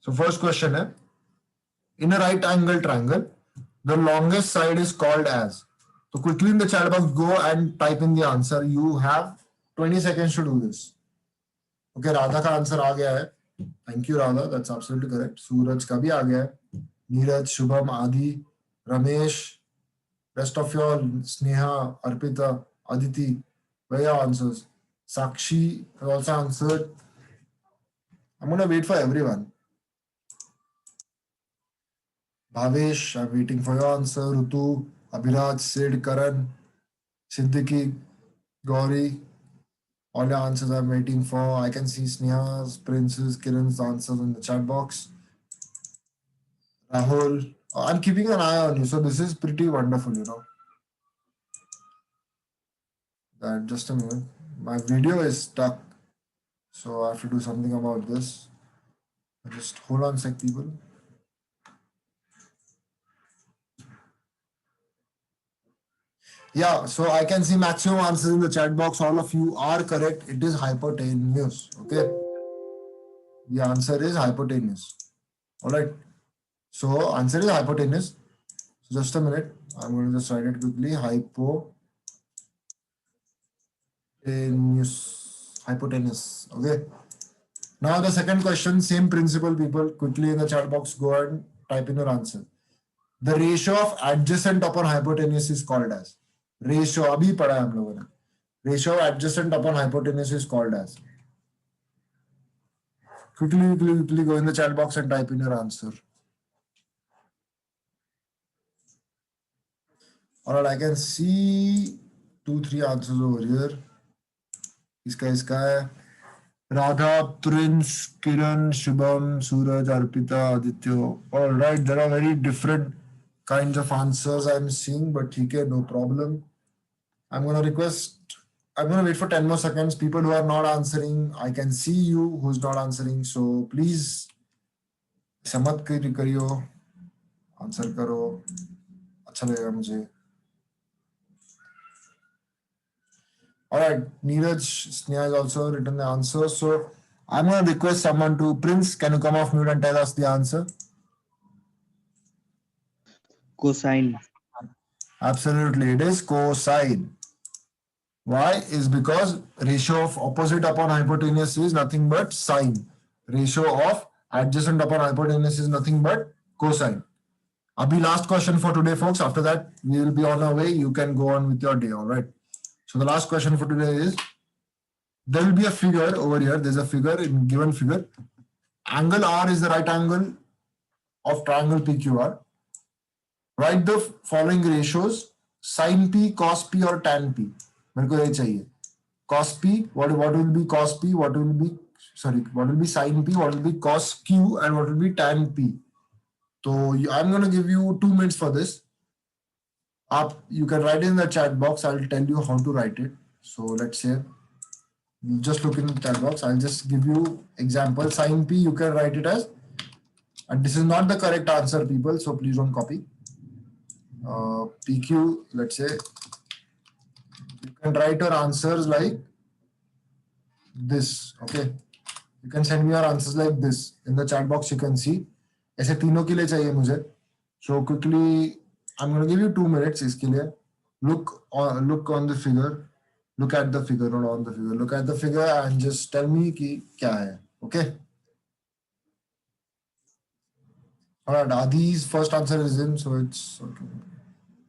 So first question है, in a right angle triangle, the longest side is called as. So quickly in the chat box, go and type in the answer. You have 20 seconds to do this. Okay, Radha का answer आ गया है. Thank you, Radha. That's absolutely correct. सूरज का भी आ गया है. नीरज, शुभम, आदि, Ramesh, rest of your Sneha, Arpita, Aditi, where are your answers? Sakshi has also answered. I'm gonna wait for everyone. Bhavesh, I'm waiting for your answer. Rutu, Abhiraj, Sid, Karan, Siddiqui, Gauri, all your answers I'm waiting for. I can see Sneha's, Prince's, Kiran's answers in the chat box. Rahul, I'm keeping an eye on you, so this is pretty wonderful, you know. Just a minute. My video is stuck, so I have to do something about this. Just hold on a sec, people. Yeah, so I can see maximum answers in the chat box. All of you are correct. It is hypotenuse. Okay. The answer is hypotenuse. All right. So answer is hypotenuse. So just a minute. I'm going to just write it quickly. Hypotenuse. Okay. Now the second question, same principle, people. Quickly in the chat box, go and type in your answer. The ratio of adjacent upon hypotenuse is called as. Ratio अभी पढ़ा है हम लोगों ने. Ratio of adjacent upon hypotenuse is called as. Quickly go in the chat box and type in your answer. Alright, I can see 2-3 answers over here. इसका है. Radha, Prince, Kiran, Shubham, Suraj, Arpita, Aditya. Alright, there are very different kinds of answers I'm seeing, but okay, no problem. I'm going to wait for 10 more seconds. People who are not answering, I can see you who's not answering. So please, समत करियो, answer करो, अच्छा लगेगा मुझे. All right, Neeraj Sneha has also written the answer. So I'm going to request someone to, Prince, can you come off mute and tell us the answer? Cosine. Absolutely, it is cosine. Why? Is because ratio of opposite upon hypotenuse is nothing but sine. Ratio of adjacent upon hypotenuse is nothing but cosine. Abhi last question for today, folks. After that, we will be on our way. You can go on with your day, all right? So the last question for today is, there will be a figure over here. There's a figure, in given figure. Angle R is the right angle of triangle PQR. Write the following ratios: sin P, cos P or tan P. मेरे को ये चाहिए. Cos P, what will be cos P, what will be sin P, what will be cos Q, and what will be tan P. So I'm going to give you 2 minutes for this. You can write in the chat box. I'll tell you how to write it. So let's say, just look in the chat box. I'll just give you example. Sin P, you can write it as, and this is not the correct answer, people, so please don't copy. PQ, let's say, you can write your answers like this. Okay, you can send me your answers like this in the chat box. You can see ऐसे तीनों के लिए चाहिए मुझे. So quickly, I'm going to give you 2 minutes इसके लिए. Look on the figure. Look at the figure, not on the figure. Look at the figure and just tell me कि क्या है. Okay. Alright, Adi's first answer is in, so it's okay.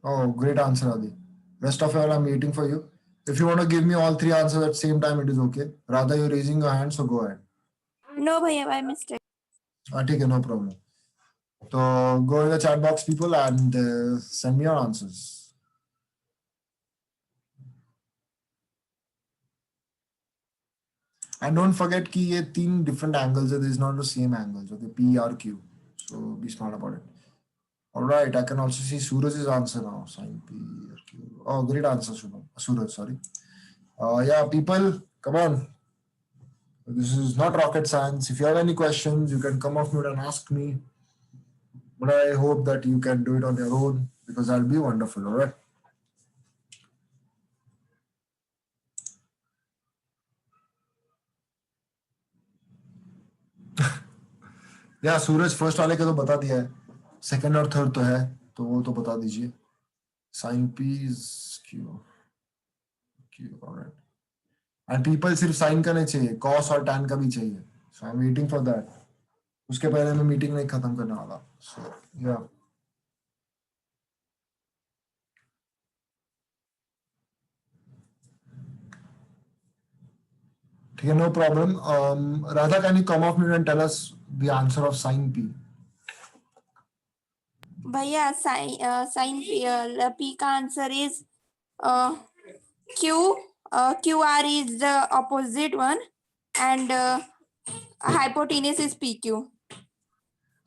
Oh, great answer, Adi. Rest of y'all, I'm waiting for you. If you want to give me all 3 answers at the same time, it is okay. Radha, you're raising your hand, so go ahead. No, bhaiya, by mistake. Take it, no problem. So go in the chat box, people, and send me your answers. And don't forget कि ये 3 different angles है. This is not the same angles. Okay, P, R, Q. So be smart about it. All right, I can also see Suraj's answer now. Sin P, R, Q. Oh, great answer, Suraj, sorry. Yeah, people, come on. This is not rocket science. If you have any questions, you can come off mute and ask me. But I hope that you can do it on your own. because that'll be wonderful. All right. या सूरज first वाले का तो बता दिया है, second और third तो है, तो वो तो बता दीजिए. Sine P is Q. Alright. And people सिर्फ साइन का नहीं चाहिए, कॉस और टैन का भी चाहिए. So I am waiting for that. उसके पहले मैं मीटिंग नहीं खत्म करने वाला. सो या ठीक है, no problem. Radha, can you come off mute and tell us the answer of sign P? भैया साइन P का answer is Q. QR is the opposite one, and hypotenuse is PQ.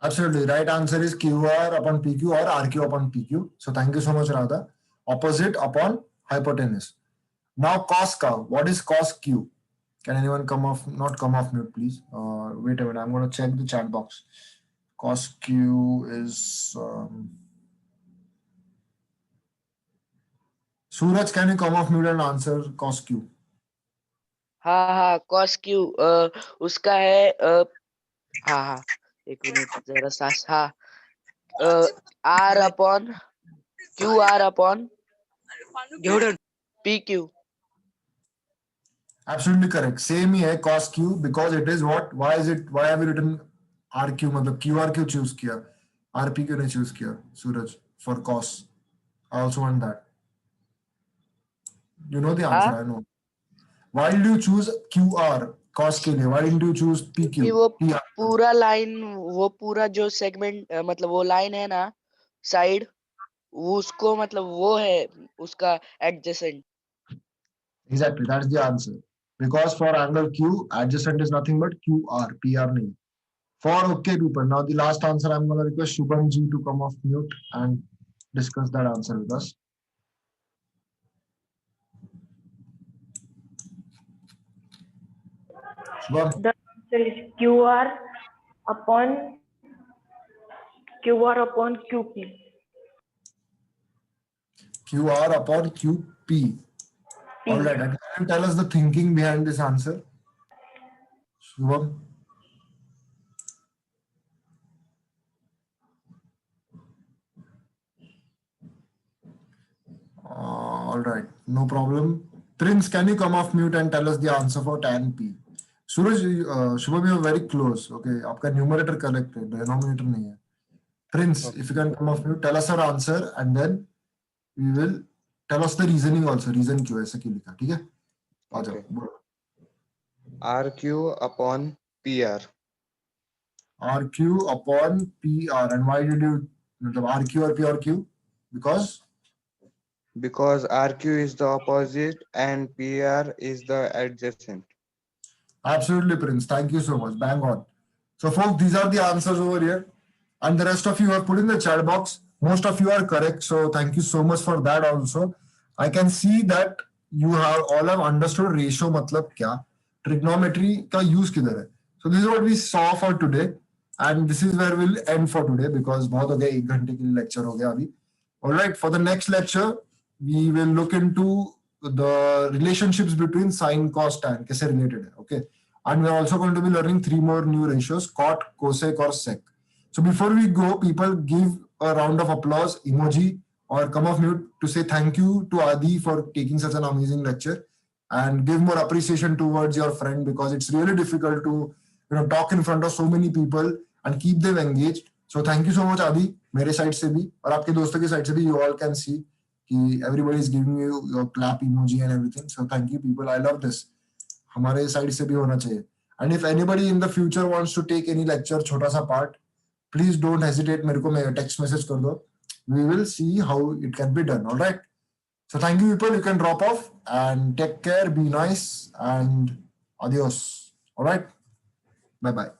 Absolutely. Right answer is QR upon PQ or RQ upon PQ. So thank you so much, Radha. Opposite upon hypotenuse. Now cos ka. What is cos Q? Can anyone not come off mute, please? Wait a minute. I'm going to check the chat box. Cos Q is... Suraj, can you come off mute and answer cos Q? हाँ cos Q उसका है हाँ एक minute जरा सांस. हाँ R upon QR upon PQ. Absolutely correct. Same ही है cos Q, because it is what? Why have you written RQ? मतलब QR क्यों choose किया? RP क्यों नहीं choose किया? Suraj, for cos. I also want that. You know the answer, I know. Why did you choose QR cos के लिए? Why didn't you choose PQ? क्योंकि वो PR? पूरा लाइन, वो पूरा जो सेगमेंट मतलब वो लाइन है ना साइड, उसको मतलब वो है उसका adjacent. Exactly, that's the answer. Because for angle Q, adjacent is nothing but QR, PR नहीं. For okay people. Now the last answer, I'm going to request Shubham ji to come off mute and discuss that answer with us. Shubham. The answer is upon QR upon QP. QR upon QP. All right. And can you tell us the thinking behind this answer? Shubham. All right. No problem. Prince, can you come off mute and tell us the answer for tan P? Suraj, Shubham, you are very close. Okay. आपका numerator correct है, denominator नहीं है. Prince, if you can come off mute, tell us our answer and then we will tell us the reasoning also. Reason क्यों ऐसा क्यों लिखा, ठीक है? आ जाओ, बोलो. RQ upon PR. RQ upon PR. And why did you मतलब RQ or PRQ? Because RQ is the opposite and PR is the adjacent. absolutely, Prince. Thank you so much. Bang on. So, folks, these are the answers over here. And the rest of you have put in the chat box. Most of you are correct. So, thank you so much for that also. I can see that you all have understood ratio matlab kya, trigonometry ka use kidhar hai. So, this is what we saw for today. And this is where we'll end for today because bahut ho gaya, 1 घंटे के लिए lecture हो गया अभी. All right, for the next lecture, we will look into the relationships between sine, cos, tan, kaise related hai, okay? And we're also going to be learning 3 more new ratios, cot, cosec or sec. So before we go, people give a round of applause, emoji, or come off mute to say thank you to Adi for taking such an amazing lecture and give more appreciation towards your friend because it's really difficult to talk in front of so many people and keep them engaged. So thank you so much, Adi. मेरे side से भी और आपके दोस्तों की side से भी you all can see कि everybody is giving you your clap emoji and everything. So thank you people. I love this. हमारे साइड से भी होना चाहिए. And if anybody in the future wants to take any lecture, छोटा सा part, please don't hesitate. मेरे को text message कर दो. We will see how it can be done. All right. So thank you people. You can drop off and take care. Be nice and adios. All right. Bye bye.